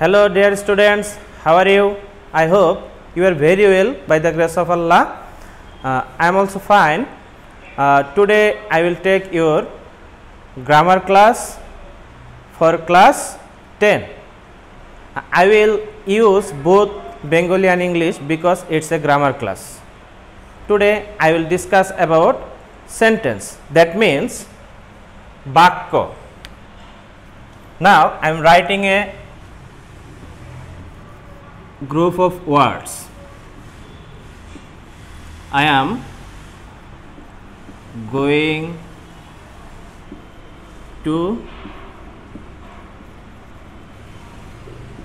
Hello dear students, how are you? I hope you are very well by the grace of Allah. I am also fine. Today I will take your grammar class for class 10. I will use both Bengali and English because it's a grammar class. Today I will discuss about sentence, that means bakko. Now I am writing a group of words. I am going to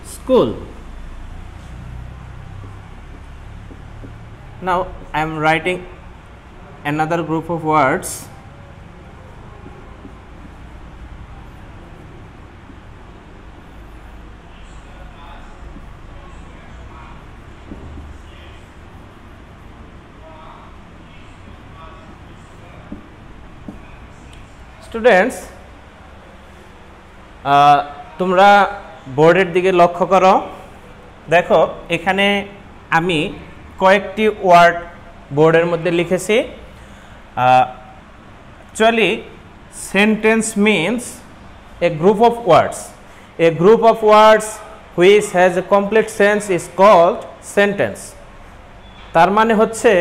school. Now I am writing another group of words. Students, তোমরা বোর্ডের দিকে লক্ষ্য করো। দেখো এখানে আমি কয়েকটি word বোর্ডের মধ্যে লিখেছি। Actually sentence means a group of words. A group of words which has a complete sense is called sentence. তার মানে হচ্ছে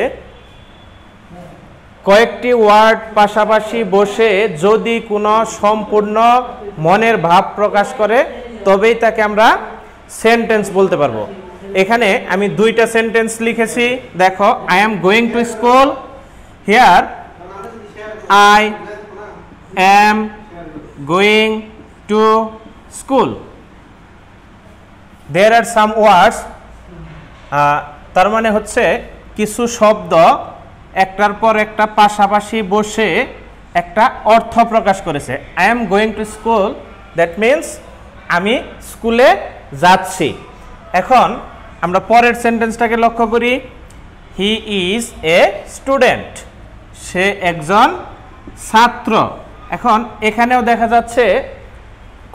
কয়েকটি ওয়ার্ড পাশাপাশি বসে যদি কোনো সম্পূর্ণ মনের ভাব প্রকাশ করে তবেই তাকে আমরা সেন্টেন্স বলতে পারবো। এখানে আমি দুইটা সেন্টেন্স লিখেছি। দেখো, I am going to school. Here I am going to school. There are some words, তার মানে হচ্ছে কিছু শব্দ একটার পর একটা পাশাপাশি বসে একটা অর্থ প্রকাশ করেছে। I am going to school, that means আমি স্কুলে যাচ্ছি। এখন আমরা পরের সেন্টেন্সটাকে লক্ষ্য করি। হি ইজ এ স্টুডেন্ট, সে একজন ছাত্র। এখন এখানেও দেখা যাচ্ছে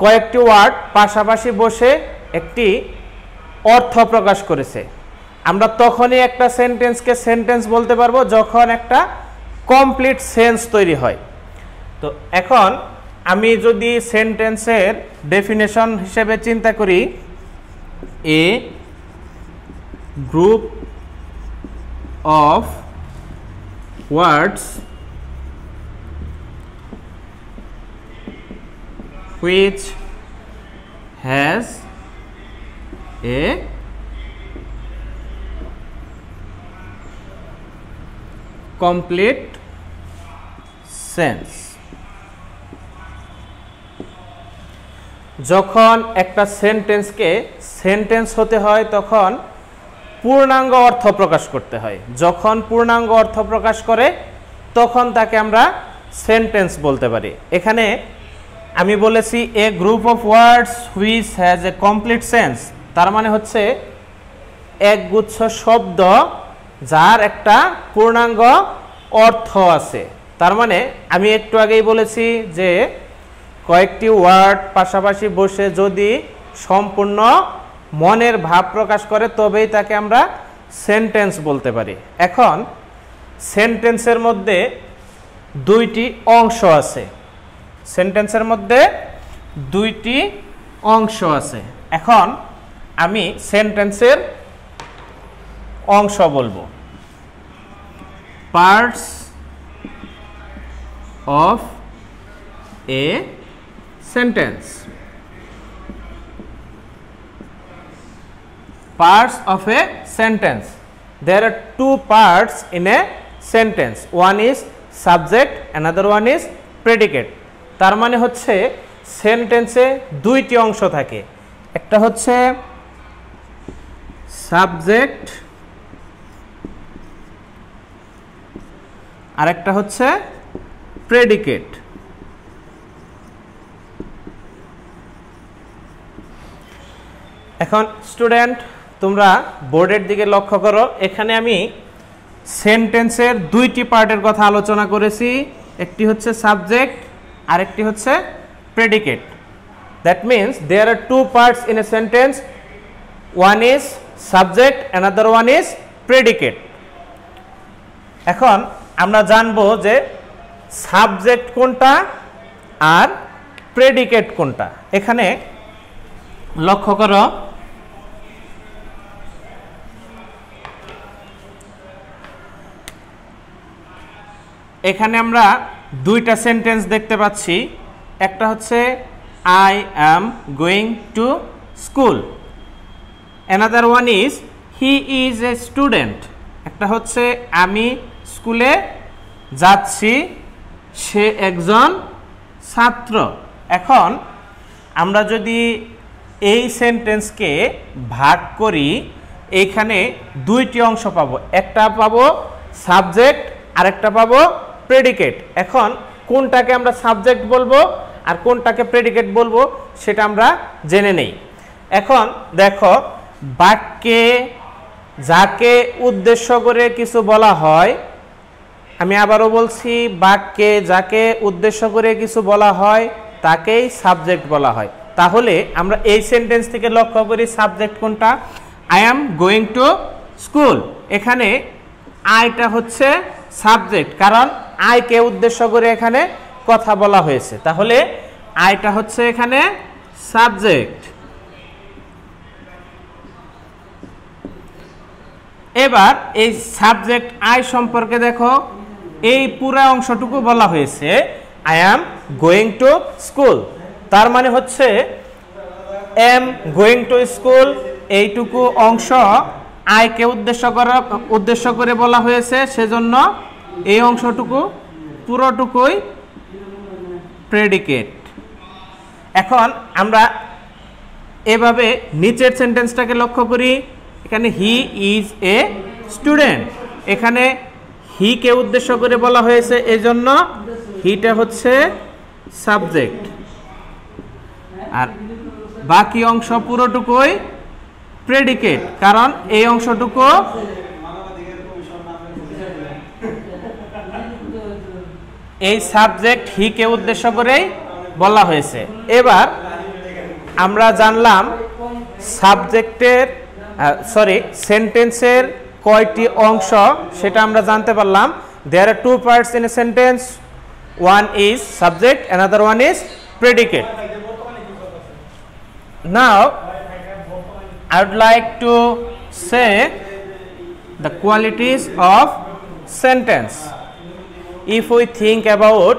কয়েকটি ওয়ার্ড পাশাপাশি বসে একটি অর্থ প্রকাশ করেছে। আমরা তখনই একটা সেন্টেন্সকে সেন্টেন্স বলতে পারবো যখন একটা কমপ্লিট সেন্স তৈরি হয়। তো এখন আমি যদি সেন্টেন্সের ডেফিনেশন হিসেবে চিন্তা করি, a group of words which has a complete sense. যখন একটা সেন্টেন্সকে সেন্টেন্স হতে হয় তখন পূর্ণাঙ্গ অর্থ প্রকাশ করতে হয়। যখন পূর্ণাঙ্গ অর্থ প্রকাশ করে তখন তাকে আমরা সেন্টেন্স বলতে পারি। এখানে আমি বলেছি a group of words which has a complete sense, তার মানে হচ্ছে এক গুচ্ছ শব্দ যার একটা পূর্ণাঙ্গ অর্থ আছে। তার মানে আমি একটু আগেই বলেছি যে কয়েকটি ওয়ার্ড পাশাপাশি বসে যদি সম্পূর্ণ মনের ভাব প্রকাশ করে তবেই তাকে আমরা সেন্টেন্স বলতে পারি। এখন সেন্টেন্সের মধ্যে দুইটি অংশ আছে। সেন্টেন্সের মধ্যে দুইটি অংশ আছে। এখন আমি সেন্টেন্সের অংশ বলবো। Parts of a sentence. Parts of a sentence. There are two parts in a sentence. One is subject, another one is predicate. তার মানে হচ্ছে সেন্টেন্সে দুইটি অংশ থাকে। একটা হচ্ছে সাবজেক্ট আর একটা হচ্ছে প্রেডিকেট। এখন স্টুডেন্ট, তোমরা বোর্ডের দিকে লক্ষ্য করো। এখানে আমি সেন্টেন্সের দুইটি পার্টের কথা আলোচনা করেছি। একটি হচ্ছে সাবজেক্ট আর একটি হচ্ছে predicate. That means there are two parts in a sentence. One is subject, another one is predicate. এখন আমরা জানবো যে সাবজেক্ট কোনটা আর প্রেডিকেট কোনটা। এখানে লক্ষ্য করো, এখানে আমরা দুইটা সেন্টেন্স দেখতে পাচ্ছি। একটা হচ্ছে I am going to school, another one is he is a student. একটা হচ্ছে আমি স্কুলে যাচ্ছি, সে একজন ছাত্র। এখন আমরা যদি এই সেন্টেন্সকে ভাগ করি, এইখানে দুইটি অংশ পাবো, একটা পাবো সাবজেক্ট আর একটা পাবো প্রেডিকেট। এখন কোনটাকে আমরা সাবজেক্ট বলবো আর কোনটাকে প্রেডিকেট বলবো সেটা আমরা জেনে নেই। এখন দেখো, বাক্যে যাকে উদ্দেশ্য করে কিছু বলা হয়, আমি আবারও বলছি, বাক্যে যাকে উদ্দেশ্য করে কিছু বলা হয় তাকেই সাবজেক্ট বলা হয়। তাহলে আমরা এই সেন্টেন্স থেকে লক্ষ্য করি সাবজেক্ট কোনটা, I am going to school. এখানে আইটা হচ্ছে সাবজেক্ট, কারণ আইকে উদ্দেশ্য করে এখানে কথা বলা হয়েছে। তাহলে আইটা হচ্ছে এখানে সাবজেক্ট। এবার এই সাবজেক্ট আই সম্পর্কে দেখো, এই পুরো অংশটুকু বলা হয়েছে I am going to school. তার মানে হচ্ছে এম গোয়িং টু স্কুল, এইটুকু অংশ আইকে উদ্দেশ্য করে বলা হয়েছে, সেজন্য এই অংশটুকু পুরোটুকুই প্রেডিকেট। এখন আমরা এভাবে নিচের সেন্টেন্সটাকে লক্ষ্য করি। এখানে হি ইজ এ স্টুডেন্ট, এখানে হি কে উদ্দেশ্য করে বলা হয়েছে, এজন্য হিটা হচ্ছে সাবজেক্ট, আর বাকি অংশ পুরোটুকুই প্রেডিকেট, কারণ এই অংশটুকু এই সাবজেক্ট হি কে উদ্দেশ্য করেই বলা হয়েছে। এবার আমরা জানলাম সাবজেক্টের সেন্টেন্সের কয়টি অংশ সেটা আমরা জানতে পারলাম। There are two parts in a sentence, one is subject, another one is predicate. Now I would like to say the qualities of sentence. If we think about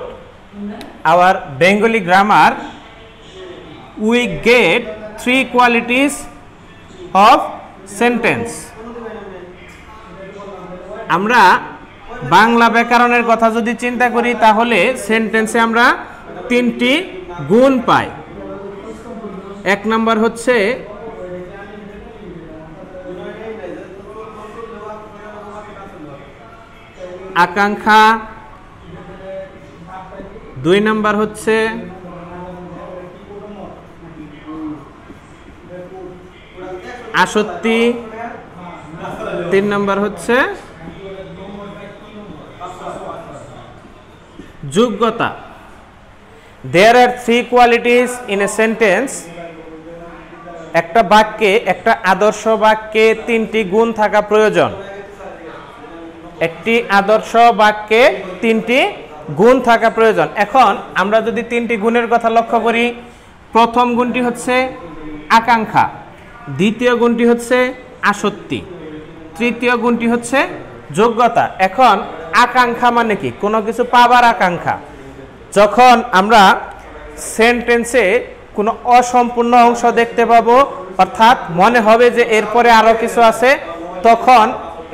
our Bengali grammar, we get three qualities of sentence. আমরা বাংলা ব্যাকরণের কথা যদি চিন্তা করি, তাহলে সেন্টেন্সে আমরা তিনটি গুণ পাই। এক নম্বর হচ্ছে আকাঙ্ক্ষা, দুই নম্বর হচ্ছে আসক্তি, তিন নম্বর হচ্ছে যোগ্যতা। There are three qualities in a sentence. একটা বাক্যে, একটা আদর্শ বাক্যে তিনটি গুণ থাকা প্রয়োজন। একটি আদর্শ বাক্যে তিনটি গুণ থাকা প্রয়োজন। এখন আমরা যদি তিনটি গুণের কথা লক্ষ্য করি, প্রথম গুণটি হচ্ছে আকাঙ্ক্ষা, দ্বিতীয় গুণটি হচ্ছে আসক্তি, তৃতীয় গুণটি হচ্ছে যোগ্যতা। এখন আকাঙ্ক্ষা মানে কি? কোনো কিছু পাবার আকাঙ্ক্ষা। যখন আমরা সেন্টেন্সে কোনো অসম্পূর্ণ অংশ দেখতে পাবো, অর্থাৎ মনে হবে যে এরপরে আরো কিছু আছে, তখন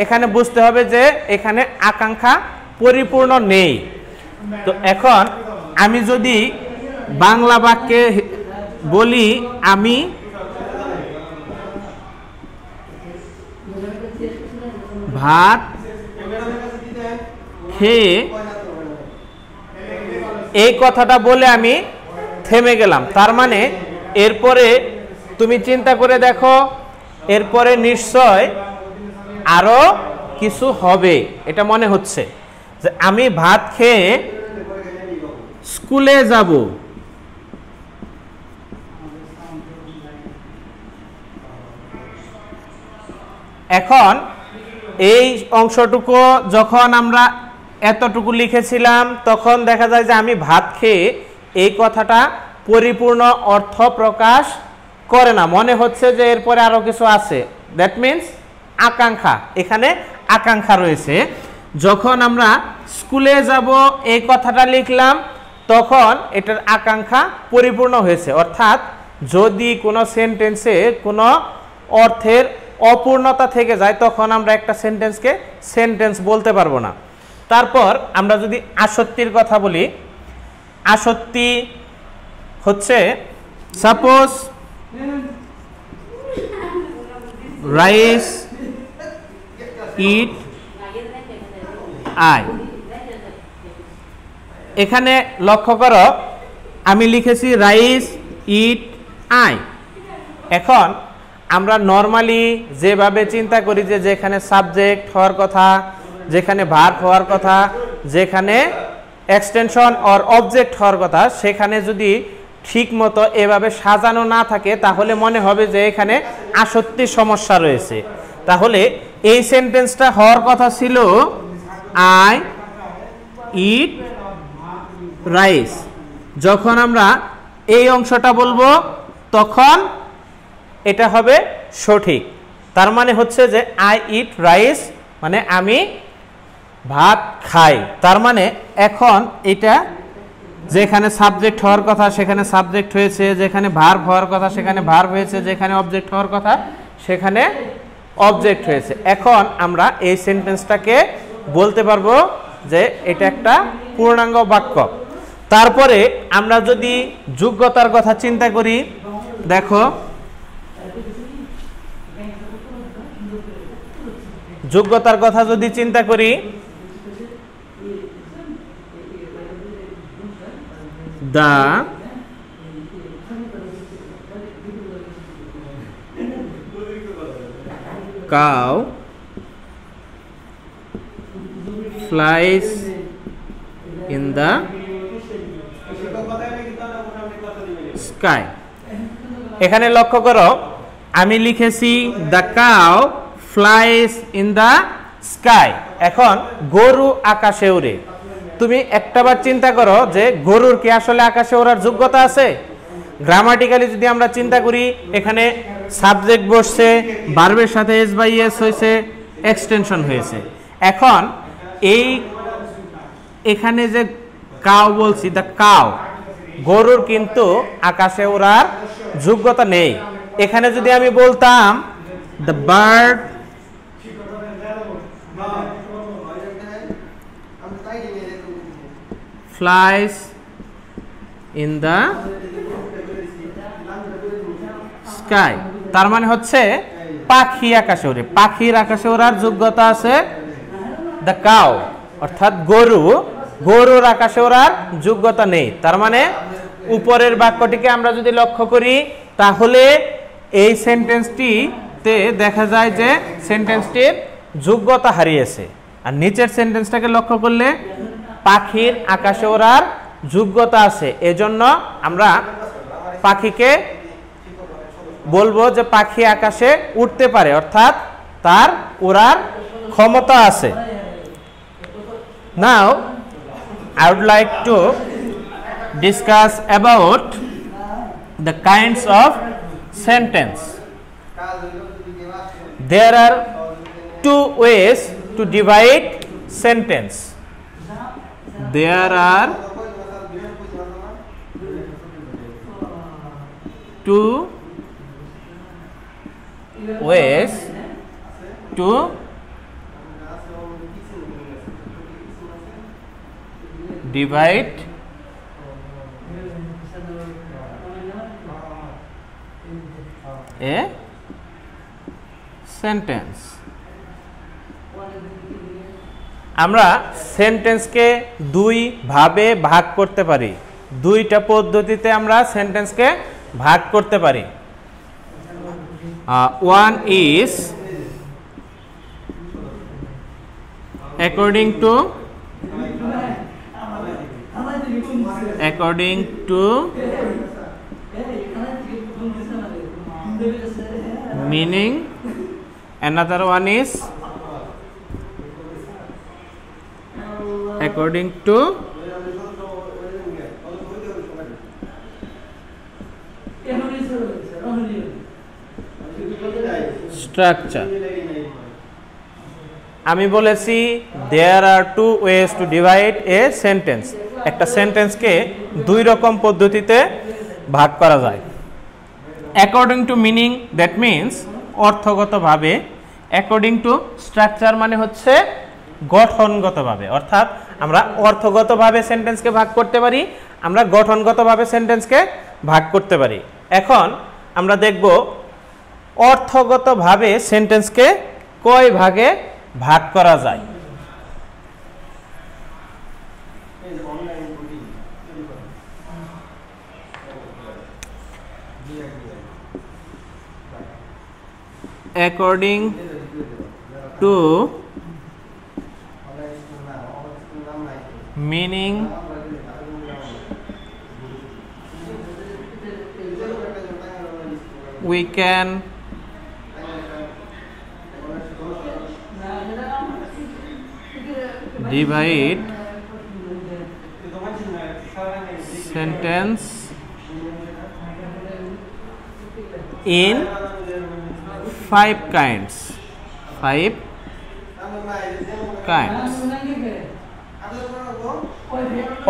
এখানে বুঝতে হবে যে এখানে আকাঙ্ক্ষা পরিপূর্ণ নেই। তো এখন আমি যদি বাংলা বাক্যে বলি, আমি ভাত খেয়ে, এই কথাটা বলে আমি থেমে গেলাম। তার মানে এরপরে তুমি চিন্তা করে দেখো, এরপরে নিশ্চয় আরো কিছু হবে। এটা মনে হচ্ছে যে আমি ভাত খেয়ে স্কুলে যাব, এখন এই অংশটুকু যখন আমরা এতটুকু লিখেছিলাম তখন দেখা যায় যে আমি ভাত খেয়ে এই কথাটা পরিপূর্ণ অর্থ প্রকাশ করে না, মনে হচ্ছে যে এরপরে আরো কিছু আছে। দ্যাট মিন্স আকাঙ্ক্ষা, এখানে আকাঙ্ক্ষা রয়েছে। যখন আমরা স্কুলে যাব এই কথাটা লিখলাম তখন এটার আকাঙ্ক্ষা পরিপূর্ণ হয়েছে, অর্থাৎ যদি কোনো সেন্টেন্সে কোনো অর্থের অপূর্ণতা থেকে যায় তখন আমরা একটা সেন্টেন্সকে সেন্টেন্স বলতে পারবো না। তারপর আমরা যদি আসক্তির কথা বলি, আসক্তি হচ্ছে সাপোজ রাইস ইট আই। এখানে লক্ষ্য করো আমি লিখেছি রাইস ইট আই। এখন আমরা নর্মালি যেভাবে চিন্তা করি যে যেখানে সাবজেক্ট হওয়ার কথা, যেখানে ভার্ব হওয়ার কথা, যেখানে এক্সটেনশন অর অবজেক্ট হওয়ার কথা, সেখানে যদি ঠিক মতো এভাবে সাজানো না থাকে তাহলে মনে হবে যে এখানে আসক্তির সমস্যা রয়েছে। তাহলে এই সেন্টেন্সটা হওয়ার কথা ছিল আই ইট রাইস। যখন আমরা এই অংশটা বলবো তখন এটা হবে সঠিক। তার মানে হচ্ছে যে আই ইট রাইস মানে আমি ভাত খাই। তার মানে এখন এটা যেখানে সাবজেক্ট হওয়ার কথা সেখানে সাবজেক্ট হয়েছে, যেখানে ভার্ব হওয়ার কথা সেখানে ভার্ব হয়েছে, যেখানে অবজেক্ট হওয়ার কথা সেখানে অবজেক্ট হয়েছে। এখন আমরা এই সেন্টেন্সটাকে বলতে পারবো যে এটা একটা পূর্ণাঙ্গ বাক্য। তারপরে আমরা যদি যোগ্যতার কথা চিন্তা করি, দেখো যোগ্যতার কথা যদি চিন্তা করি, the cow flies in the sky। এখানে লক্ষ্য করো আমি লিখেছি the cow flies in the sky। এখন গরু আকাশে উড়ে। তুমি একটাবার চিন্তা করো যে গরুর কি আসলে আকাশে ওড়ার যোগ্যতা আছে? গ্রামাটিক্যালি যদি আমরা চিন্তা করি, এখানে সাবজেক্ট বসছে, ভার্বের সাথে এস বাই এস হয়েছে, এক্সটেনশন হয়েছে। এখন এই এখানে যে কাউ বলছি, দ্য কাউ, গরুর কিন্তু আকাশে ওড়ার যোগ্যতা নেই। এখানে যদি আমি বলতাম the bird flies in the sky, তার মানে হচ্ছে পাখি আকাশে ওড়ে। পাখির আকাশে ওড়ার যোগ্যতা আছে দ্য কাউ, অর্থাৎ গরু, গরুর আকাশে ওড়ার যোগ্যতা নেই। তার মানে উপরের বাক্যটিকে আমরা যদি লক্ষ্য করি তাহলে এই সেন্টেন্সটিতে দেখা যায় যে সেন্টেন্সটির যোগ্যতা হারিয়েছে। আর নিচের সেন্টেন্সটাকে লক্ষ্য করলে পাখির আকাশে ওড়ার যোগ্যতা আছে। এজন্য আমরা পাখিকে বলবো যে পাখি আকাশে উঠতে পারে, অর্থাৎ তার ওড়ার ক্ষমতা আছে। নাও I would like to discuss about the kinds of sentence. There are two ways to divide sentence. There are two ways to divide a sentence. আমরা সেন্টেন্সকে দুই ভাবে ভাগ করতে পারি, দুইটা পদ্ধতিতে আমরা সেন্টেন্সকে ভাগ করতে পারি। One is according to meaning another one is according to structure. আমি বলেছি there are two ways to divide a sentence. একটা সেন্টেন্সকে দুই রকম পদ্ধতিতে ভাগ করা যায়। according to meaning, that means অর্থগতভাবে, according to structure মানে হচ্ছে গঠনগতভাবে, অর্থাৎ আমরা অর্থগতভাবে সেন্টেন্সকে ভাগ করতে পারি, আমরা গঠনগতভাবে সেন্টেন্সকে ভাগ করতে পারি। এখন আমরা দেখব অর্থগতভাবে সেন্টেন্সকে কয় ভাগে ভাগ করা যায়। according to meaning, we can divide sentence in 5 kinds. 5 kinds.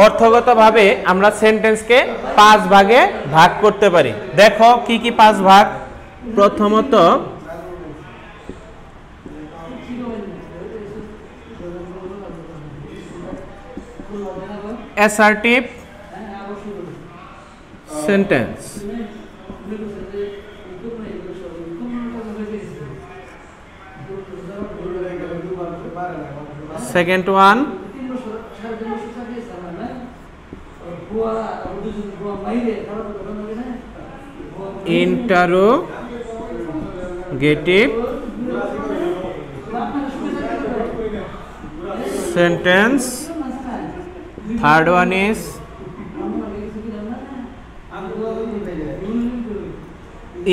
অর্থগতভাবে আমরা সেন্টেন্সকে 5 ভাগে ভাগ করতে পারি। দেখো কি কি 5 ভাগ। প্রথমত assertive sentence, second one interrogative sentence, third one is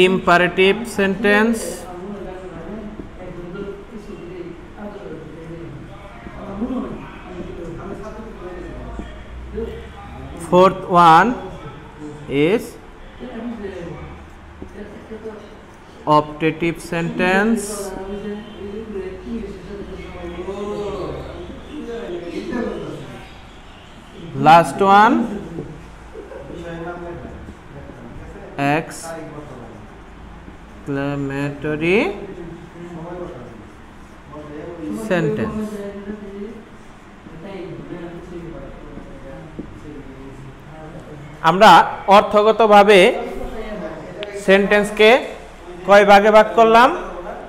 imperative sentence, fourth one is optative sentence, last one exclamatory sentence. আমরা অর্থগতভাবে সেন্টেন্সকে কয় ভাগে ভাগ করলাম?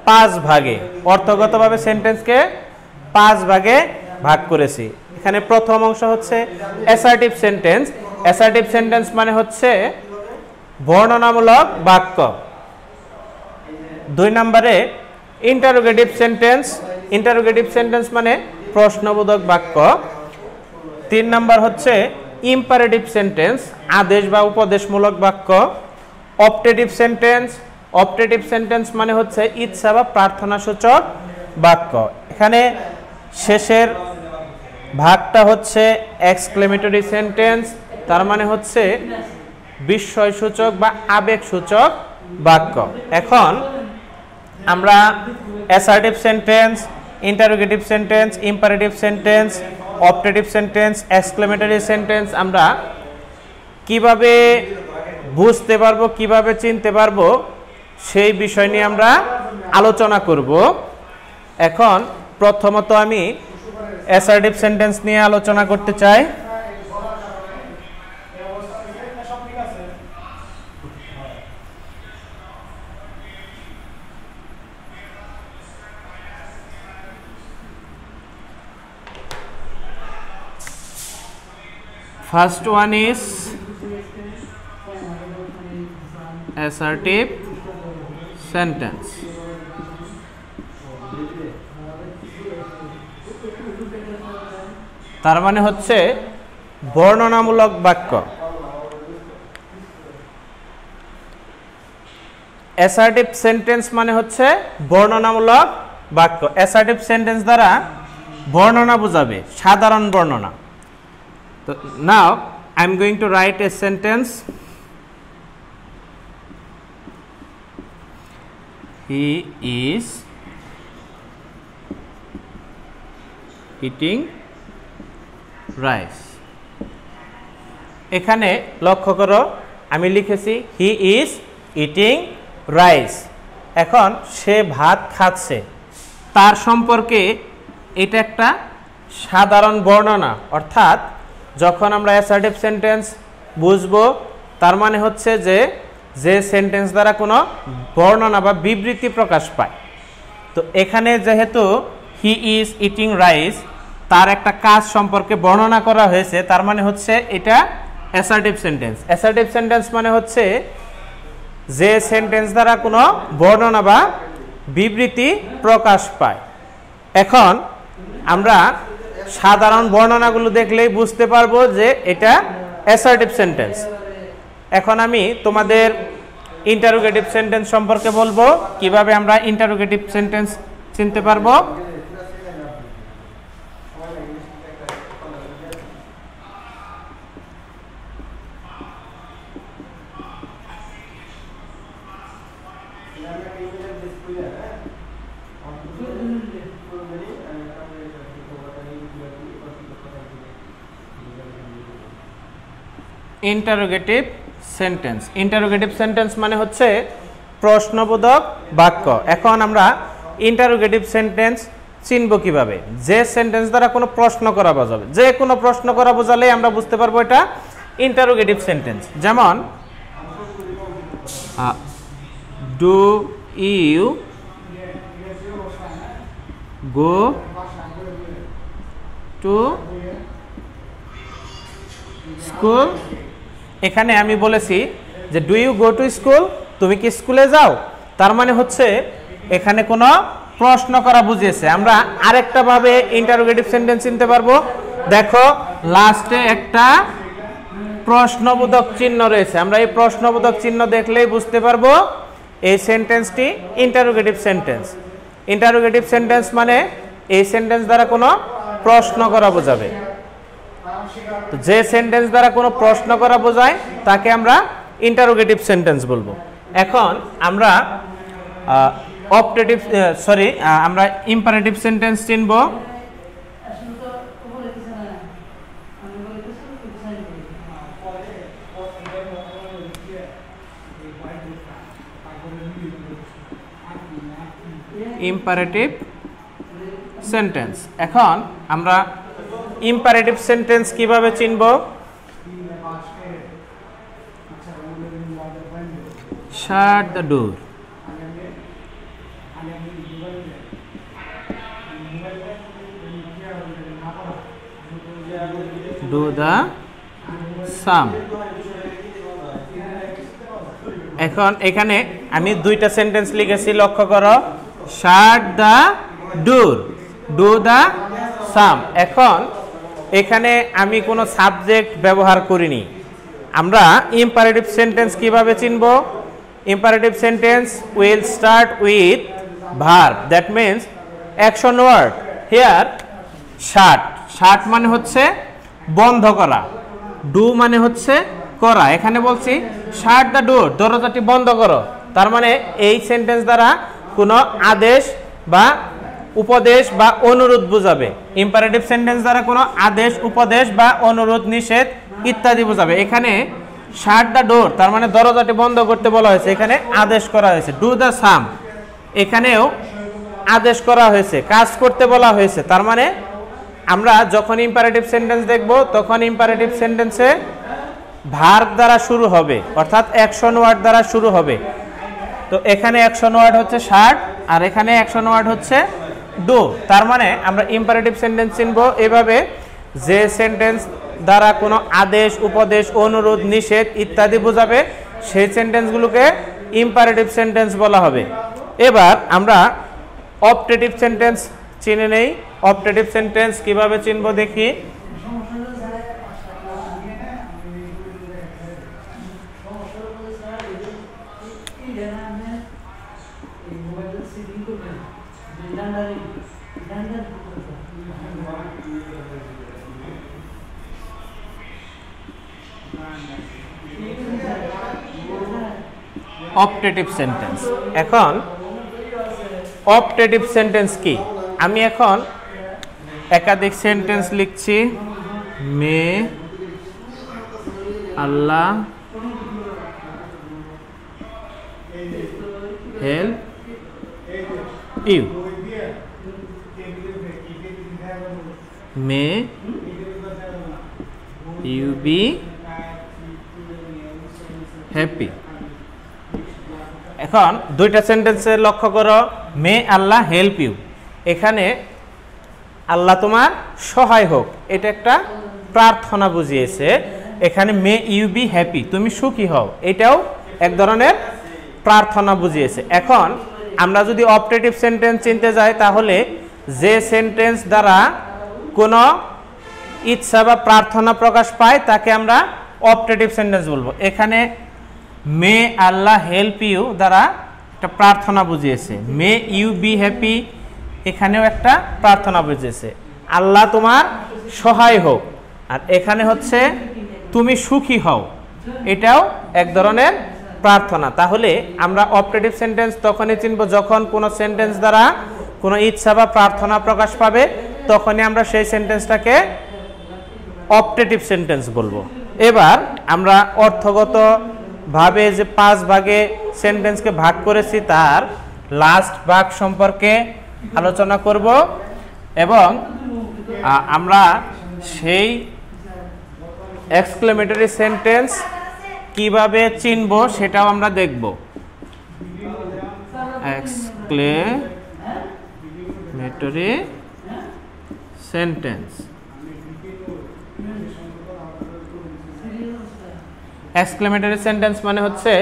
5 ভাগে। অর্থগতভাবে সেন্টেন্সকে 5 ভাগে ভাগ করেছি। এখানে প্রথম অংশ হচ্ছে অ্যাসার্টিভ সেন্টেন্স। অ্যাসার্টিভ সেন্টেন্স মানে হচ্ছে বর্ণনামূলক বাক্য। 2 নম্বরে ইন্টারোগেটিভ সেন্টেন্স। ইন্টারোগেটিভ সেন্টেন্স মানে প্রশ্নবোধক বাক্য। 3 নম্বর হচ্ছে ইম্পারেটিভ সেন্টেন্স, আদেশ বা উপদেশমূলক বাক্য। Optative sentence. অপটেটিভ সেন্টেন্স মানে হচ্ছে ইচ্ছা বা প্রার্থনাসূচক বাক্য। এখানে শেষের ভাগটা হচ্ছে এক্সক্লেমেটরি সেন্টেন্স, তার মানে হচ্ছে বিস্ময়সূচক বা আবেগসূচক বাক্য। এখন আমরা assertive sentence, interrogative sentence, imperative sentence, optative sentence, exclamatory sentence আমরা কিভাবে বুঝতে পারবো, কিভাবে চিনতে পারবো, সেই বিষয় নিয়ে আমরা আলোচনা করব। এখন প্রথমত আমি অ্যাসার্টিভ সেন্টেন্স নিয়ে আলোচনা করতে চাই। First one is assertive sentence. তার মানে হচ্ছে বর্ণনামূলক বাক্য। অ্যাসার্টিভ সেন্টেন্স মানে হচ্ছে বর্ণনামূলক বাক্য। অ্যাসার্টিভ সেন্টেন্স দ্বারা বর্ণনা বোঝাবে, সাধারণ বর্ণনা। তো now I am going two write a sentence. He is eating rice. এখানে লক্ষ্য করো আমি লিখেছি হি ইজ ইটিং রাইস। এখন সে ভাত খাচ্ছে, তার সম্পর্কে এটা একটা সাধারণ বর্ণনা। অর্থাৎ যখন আমরা অ্যাসার্টিভ সেন্টেন্স বুঝবো তার মানে হচ্ছে যে সেন্টেন্স দ্বারা কোনো বর্ণনা বা বিবৃতি প্রকাশ পায়। তো এখানে যেহেতু হি ইজ ইটিং রাইস, তার একটা কাজ সম্পর্কে বর্ণনা করা হয়েছে, তার মানে হচ্ছে এটা অ্যাসার্টিভ সেন্টেন্স। অ্যাসার্টিভ সেন্টেন্স মানে হচ্ছে যে সেন্টেন্স দ্বারা কোনো বর্ণনা বা বিবৃতি প্রকাশ পায়। এখন আমরা সাধারণ বর্ণনাগুলো দেখলেই বুঝতে পারবো যে এটা অ্যাসার্টিভ সেন্টেন্স। এখন আমি তোমাদের ইন্টারোগেটিভ সেন্টেন্স সম্পর্কে বলবো, কিভাবে আমরা ইন্টারোগেটিভ সেন্টেন্স চিনতে পারবো। Interrogative sentence. ইন্টারোগেটিভ সেন্টেন্স মানে হচ্ছে প্রশ্নবোধক বাক্য। এখন আমরা ইন্টারোগেটিভ সেন্টেন্স চিনব কিভাবে? যে সেন্টেন্স দ্বারা কোনো প্রশ্ন করা বোঝাবে, যে কোনো প্রশ্ন করা বোঝালেই আমরা বুঝতে পারবো এটা ইন্টারোগেটিভ সেন্টেন্স। যেমন do you go to school. এখানে আমি বলেছি যে do you go to school, তুমি কি স্কুলে যাও? তার মানে হচ্ছে এখানে কোনো প্রশ্ন করা বুঝিয়েছে। আমরা আরেকটা ভাবে ইন্টারোগেটিভ সেন্টেন্স চিনতে পারবো। দেখো লাস্টে একটা প্রশ্নবোধক চিহ্ন রয়েছে, আমরা এই প্রশ্নবোধক চিহ্ন দেখলেই বুঝতে পারবো এই সেন্টেন্সটি ইন্টারোগেটিভ সেন্টেন্স। ইন্টারোগেটিভ সেন্টেন্স মানে এই সেন্টেন্স দ্বারা কোনো প্রশ্ন করা বোঝাবে। তো যে সেন্টেন্স দ্বারা কোনো প্রশ্ন করা বোঝায় তাকে আমরা ইন্টারোগেটিভ সেন্টেন্স বলবো। এখন আমরা আমরা ইম্পারেটিভ সেন্টেন্স চিনব। Imperative sentence. এখন আমরা ইম্পারেটিভ সেন্টেন্স কিভাবে চিনব? Shut the door. Do the sum. এখন এখানে আমি দুইটা সেন্টেন্স লিখেছি, লক্ষ্য করো, shut the door, do the sum. এখন এখানে আমি কোনো সাবজেক্ট ব্যবহার করিনি। আমরা ইম্পারেটিভ সেন্টেন্স কিভাবে চিনব? Imperative sentence will start with verb, that means action word. Here shut, shut মানে হচ্ছে বন্ধ করা, ডু মানে হচ্ছে করা। এখানে বলছি শাট দ্য ডোর, দরজাটি বন্ধ করো। তার মানে এই সেন্টেন্স দ্বারা কোনো আদেশ বা উপদেশ বা অনুরোধ বোঝাবে। ইম্পারেটিভ সেন্টেন্স দ্বারা কোনো আদেশ, উপদেশ বা অনুরোধ, নিষেধ ইত্যাদি বোঝাবে। এখানে শাট দ্য ডোর তার মানে দরজাটি বন্ধ করতে বলা হয়েছে, এখানে আদেশ করা হয়েছে। ডু দ্য সাম, এখানেও আদেশ করা হয়েছে, কাজ করতে বলা হয়েছে। তার মানে আমরা যখন ইম্পারেটিভ সেন্টেন্স দেখব তখন ইম্পারেটিভ সেন্টেন্সে ভার্ব দ্বারা শুরু হবে, অর্থাৎ অ্যাকশন ওয়ার্ড দ্বারা শুরু হবে। তো এখানে অ্যাকশন ওয়ার্ড হচ্ছে শাট আর এখানে অ্যাকশন ওয়ার্ড হচ্ছে ডু। তার মানে আমরা ইম্পারেটিভ সেন্টেন্স চিনব এভাবে, যে সেন্টেন্স দ্বারা কোনো আদেশ, উপদেশ, অনুরোধ, নিষেধ ইত্যাদি বোঝাবে সেই সেন্টেন্সগুলোকে ইম্পারেটিভ সেন্টেন্স বলা হবে। এবার আমরা অপটেটিভ সেন্টেন্স চিনে নেই। অপটেটিভ সেন্টেন্স কিভাবে চিনব দেখি। Optative sentence. এখন অপটেটিভ সেন্টেন্স কি? আমি এখন একাধিক সেন্টেন্স লিখছি। May Allah help you, may you be happy. এখন দুইটা সেন্টেন্সে লক্ষ্য করো, মে আল্লাহ হেল্প ইউ, এখানে আল্লাহ তোমার সহায় হোক, এটা একটা প্রার্থনা বুঝিয়েছে। এখানে মে ইউ বি হ্যাপি, তুমি সুখী হও, এটাও এক ধরনের প্রার্থনা বুঝিয়েছে। এখন আমরা যদি অপটেটিভ সেন্টেন্স চিনতে যাই, তাহলে যে সেন্টেন্স দ্বারা কোনো ইচ্ছা বা প্রার্থনা প্রকাশ পায় তাকে আমরা অপটেটিভ সেন্টেন্স বলবো। এখানে মে আল্লাহ হেল্প ইউ দ্বারা একটা প্রার্থনা বুঝিয়েছে। মে ইউ বি হ্যাপি, এখানেও একটা প্রার্থনা বুঝিয়েছে। আল্লাহ তোমার সহায় হোক, আর এখানে হচ্ছে তুমি সুখী হও, এটাও এক ধরনের প্রার্থনা। তাহলে আমরা অপটেটিভ সেন্টেন্স তখনই চিনব যখন কোনো সেন্টেন্স দ্বারা কোনো ইচ্ছা বা প্রার্থনা প্রকাশ পাবে, তখনই আমরা সেই সেন্টেন্সটাকে অপটেটিভ সেন্টেন্স বলবো। এবার আমরা অর্থগত ভাবে যে 5 ভাগে সেন্টেন্সকে ভাগ করেছি তার লাস্ট ভাগ সম্পর্কে আলোচনা করব, এবং আমরা সেই এক্সক্লেমেটরি সেন্টেন্স কিভাবে চিনব সেটাও আমরা দেখব। এক্সক্লেমেটরি সেন্টেন্স, এক্সক্লেমেটরি সেন্টেন্স মানে হচ্ছে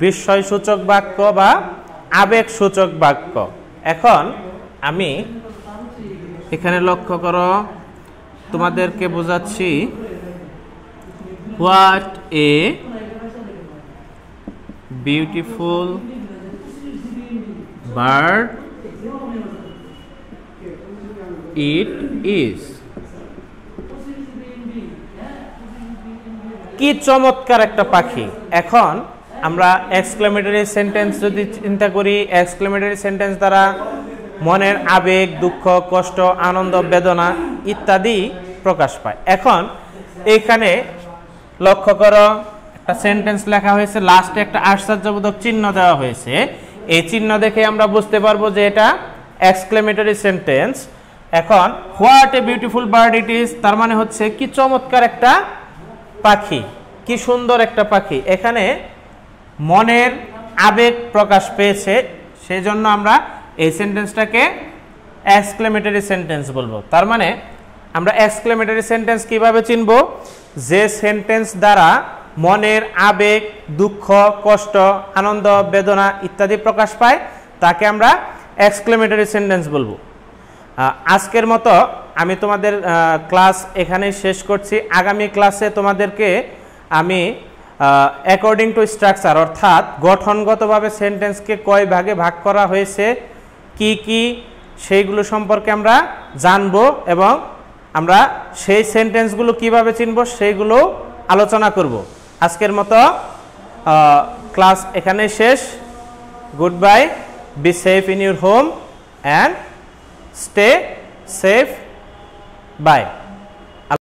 বিস্ময়সূচক বাক্য বা আবেগসূচক বাক্য। এখন আমি এখানে লক্ষ্য করো, তোমাদেরকে বোঝাচ্ছি। What a beautiful bird it is, কি চমৎকার একটা পাখি। এখন আমরা এক্সক্লেমেটরি সেন্টেন্স যদি চিন্তা করি, এক্সক্লেমেটরি সেন্টেন্স দ্বারা মনের আবেগ, দুঃখ, কষ্ট, আনন্দ, বেদনা ইত্যাদি প্রকাশ পায়। এখন এইখানে লক্ষ্য করো, একটা সেন্টেন্স লেখা হয়েছে, লাস্টে একটা আশ্চর্যবোধক চিহ্ন দেওয়া হয়েছে। এই চিহ্ন দেখে আমরা বুঝতে পারবো যে এটা এক্সক্লেমেটরি সেন্টেন্স। এখন what a beautiful bird it is, তার মানে হচ্ছে কি চমৎকার একটা পাখি, কি সুন্দর একটা পাখি। এখানে মনের আবেগ প্রকাশ পেয়েছে, সেই জন্য আমরা এই সেন্টেন্সটাকে এক্সক্লেমেটরি সেন্টেন্স বলবো। তার মানে আমরা এক্সক্লেমেটরি সেন্টেন্স কিভাবে চিনব? যে সেন্টেন্স দ্বারা মনের আবেগ, দুঃখ, কষ্ট, আনন্দ, বেদনা ইত্যাদি প্রকাশ পায় তাকে আমরা এক্সক্লেমেটরি সেন্টেন্স বলবো। আজকের মতো আমি তোমাদের ক্লাস এখানে শেষ করছি। আগামী ক্লাসে তোমাদেরকে আমি অ্যাকর্ডিং টু স্ট্রাকচার, অর্থাৎ গঠনগতভাবে সেন্টেন্সকে কয় ভাগে ভাগ করা হয়েছে, কি কি সেইগুলো সম্পর্কে আমরা জানব, এবং আমরা সেই সেন্টেন্সগুলো কিভাবে চিনব সেইগুলো আলোচনা করব। আজকের মতো ক্লাস এখানে শেষ। Good bye, be safe in your home and stay safe. Bye.